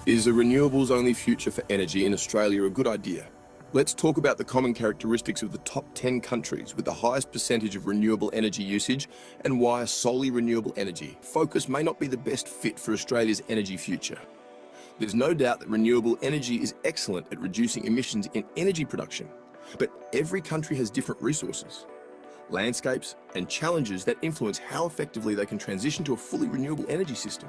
Is a renewables-only future for energy in Australia a good idea? Let's talk about the common characteristics of the top 10 countries with the highest percentage of renewable energy usage and why a solely renewable energy focus may not be the best fit for Australia's energy future. There's no doubt that renewable energy is excellent at reducing emissions in energy production, but every country has different resources, landscapes, and challenges that influence how effectively they can transition to a fully renewable energy system.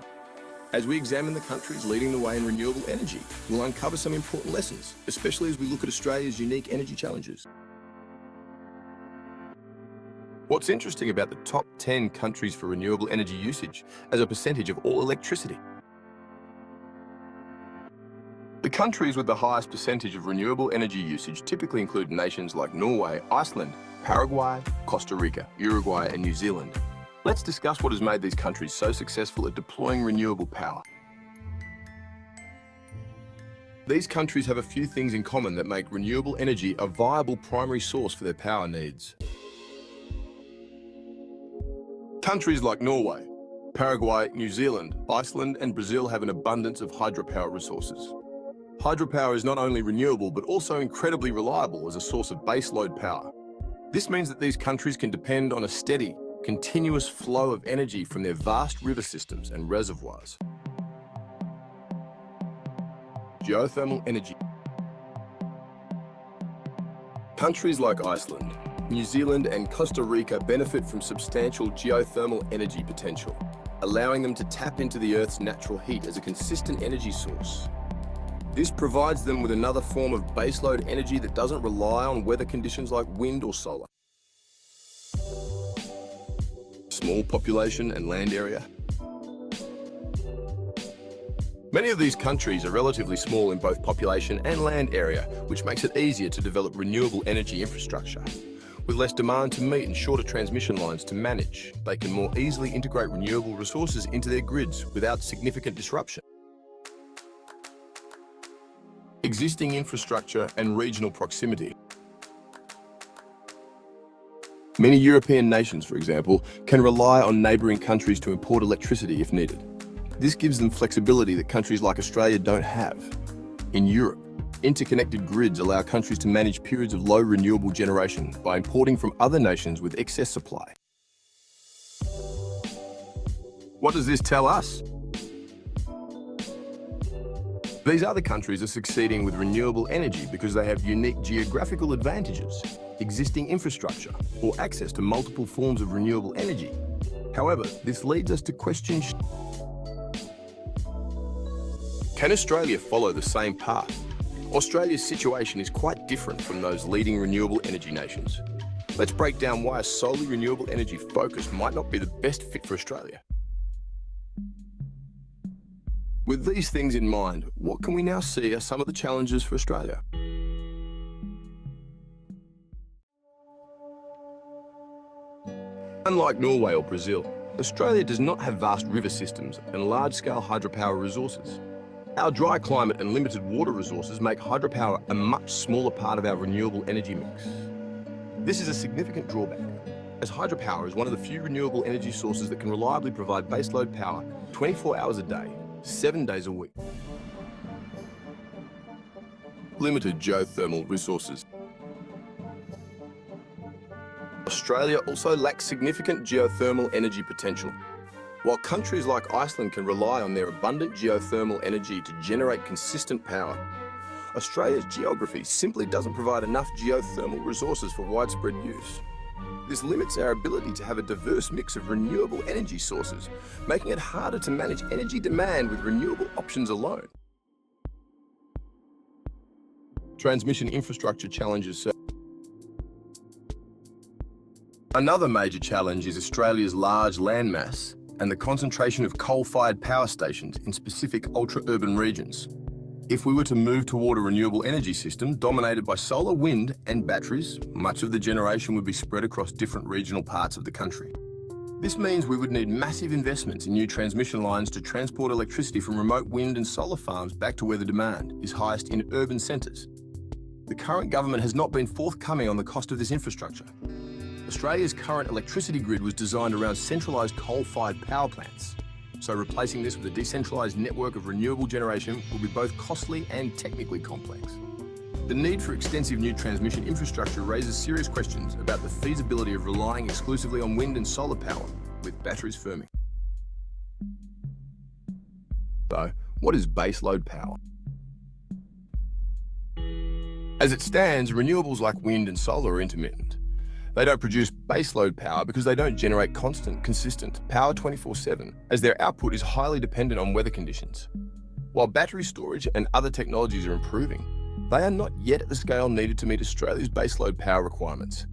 As we examine the countries leading the way in renewable energy, we'll uncover some important lessons, especially as we look at Australia's unique energy challenges. What's interesting about the top 10 countries for renewable energy usage as a percentage of all electricity? The countries with the highest percentage of renewable energy usage typically include nations like Norway, Iceland, Paraguay, Costa Rica, Uruguay, and New Zealand. Let's discuss what has made these countries so successful at deploying renewable power. These countries have a few things in common that make renewable energy a viable primary source for their power needs. Countries like Norway, Paraguay, New Zealand, Iceland, and Brazil have an abundance of hydropower resources. Hydropower is not only renewable, but also incredibly reliable as a source of baseload power. This means that these countries can depend on a steady, continuous flow of energy from their vast river systems and reservoirs. Geothermal energy. Countries like Iceland, New Zealand, and Costa Rica benefit from substantial geothermal energy potential, allowing them to tap into the Earth's natural heat as a consistent energy source. This provides them with another form of baseload energy that doesn't rely on weather conditions like wind or solar. Small population and land area. Many of these countries are relatively small in both population and land area, which makes it easier to develop renewable energy infrastructure. With less demand to meet and shorter transmission lines to manage, they can more easily integrate renewable resources into their grids without significant disruption. Existing infrastructure and regional proximity. Many European nations, for example, can rely on neighbouring countries to import electricity if needed. This gives them flexibility that countries like Australia don't have. In Europe, interconnected grids allow countries to manage periods of low renewable generation by importing from other nations with excess supply. What does this tell us? These other countries are succeeding with renewable energy because they have unique geographical advantages, existing infrastructure, or access to multiple forms of renewable energy. However, this leads us to question: can Australia follow the same path? Australia's situation is quite different from those leading renewable energy nations. Let's break down why a solely renewable energy focus might not be the best fit for Australia. With these things in mind, what can we now see are some of the challenges for Australia? Unlike Norway or Brazil, Australia does not have vast river systems and large-scale hydropower resources. Our dry climate and limited water resources make hydropower a much smaller part of our renewable energy mix. This is a significant drawback, as hydropower is one of the few renewable energy sources that can reliably provide baseload power 24 hours a day, 7 days a week. Limited geothermal resources. Australia also lacks significant geothermal energy potential. While countries like Iceland can rely on their abundant geothermal energy to generate consistent power, Australia's geography simply doesn't provide enough geothermal resources for widespread use. This limits our ability to have a diverse mix of renewable energy sources, making it harder to manage energy demand with renewable options alone. Transmission infrastructure challenges. Another major challenge is Australia's large landmass and the concentration of coal-fired power stations in specific ultra-urban regions. If we were to move toward a renewable energy system dominated by solar, wind, and batteries, much of the generation would be spread across different regional parts of the country. This means we would need massive investments in new transmission lines to transport electricity from remote wind and solar farms back to where the demand is highest in urban centres. The current government has not been forthcoming on the cost of this infrastructure. Australia's current electricity grid was designed around centralised coal-fired power plants. So replacing this with a decentralized network of renewable generation will be both costly and technically complex. The need for extensive new transmission infrastructure raises serious questions about the feasibility of relying exclusively on wind and solar power, with batteries firming. So, what is baseload power? As it stands, renewables like wind and solar are intermittent. They don't produce baseload power because they don't generate constant, consistent power 24/7, as their output is highly dependent on weather conditions. While battery storage and other technologies are improving, they are not yet at the scale needed to meet Australia's baseload power requirements,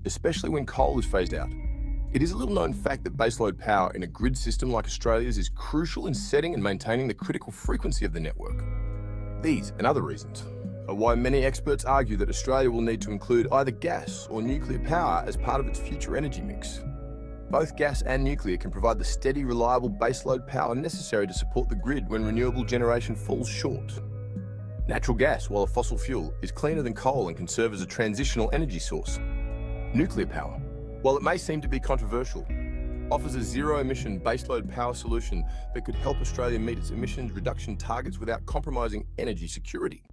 especially when coal is phased out. It is a little-known fact that baseload power in a grid system like Australia's is crucial in setting and maintaining the critical frequency of the network. These and other reasons are why many experts argue that Australia will need to include either gas or nuclear power as part of its future energy mix. Both gas and nuclear can provide the steady, reliable baseload power necessary to support the grid when renewable generation falls short. Natural gas, while a fossil fuel, is cleaner than coal and can serve as a transitional energy source. Nuclear power, while it may seem to be controversial, offers a zero-emission baseload power solution that could help Australia meet its emissions reduction targets without compromising energy security.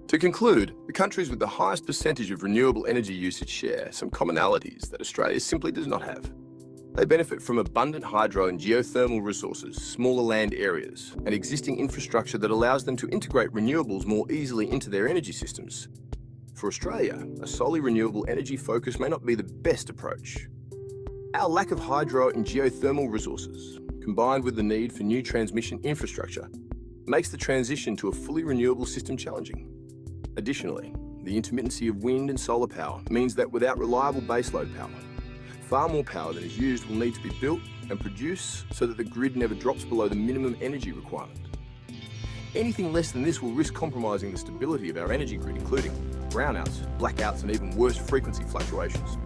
To conclude, the countries with the highest percentage of renewable energy usage share some commonalities that Australia simply does not have. They benefit from abundant hydro and geothermal resources, smaller land areas, and existing infrastructure that allows them to integrate renewables more easily into their energy systems. For Australia, a solely renewable energy focus may not be the best approach. Our lack of hydro and geothermal resources, combined with the need for new transmission infrastructure, makes the transition to a fully renewable system challenging. Additionally, the intermittency of wind and solar power means that without reliable baseload power, far more power than is used will need to be built and produced so that the grid never drops below the minimum energy requirement. Anything less than this will risk compromising the stability of our energy grid, including brownouts, blackouts, and even worse frequency fluctuations.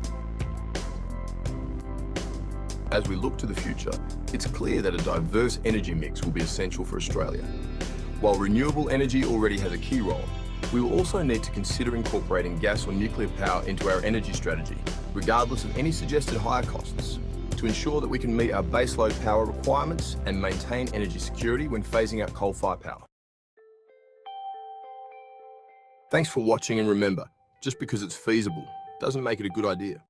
As we look to the future, it's clear that a diverse energy mix will be essential for Australia. While renewable energy already has a key role, we will also need to consider incorporating gas or nuclear power into our energy strategy, regardless of any suggested higher costs, to ensure that we can meet our baseload power requirements and maintain energy security when phasing out coal-fired power. Thanks for watching, and remember, just because it's feasible doesn't make it a good idea.